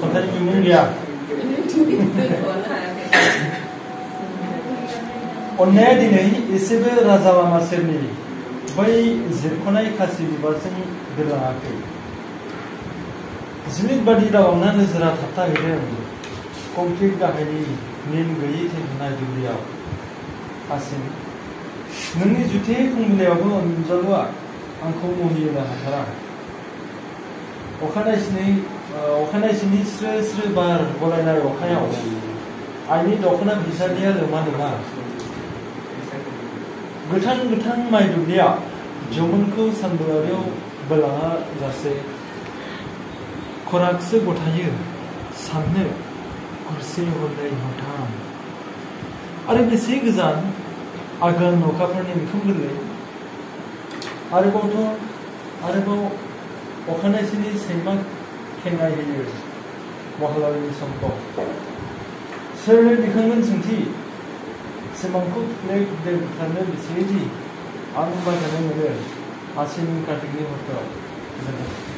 खन्थाइनि बिमुं गैया अन्नाया दिनै एसेबो राजा लामा सेरनि बै जिरख'नाय खासि बिबारजों बिरलाङाखै जिलिद बादि दावना नोजोरा थाबथाहैदों कंक्रिट गाहायनि नेम गैयै थेंनाय दुब्लियाव हासिन नोंनि जुथे फुंबिलियावबो अनजालुआ आंखौ मुहिनो हाथारा अखानायसिनि स्रो स्रो बार गलायनाय अखायाव आइनि दख'ना बिसादिया लोमा लोमा गोथां गोथां माइ दुब्लिया जौमोनखौ सानबोलारियाव बोलाङा जासे खरागसो गथायो साननो हरसे हरनै हरथाम आरो बेसे गोजान आघोन अखाफोरनि ओंखाम गोरलै आरोबाव अखानायसिनि सैमा खेंनाय होयो महालयनि समखौ सोरनो दिखांगोन सोंथि सिमांखौ थुफ्ले थुफ्ले बुथारनो बेसेदि आं बाजानो मोनो आसिन कार्तिकनि हरफोराव।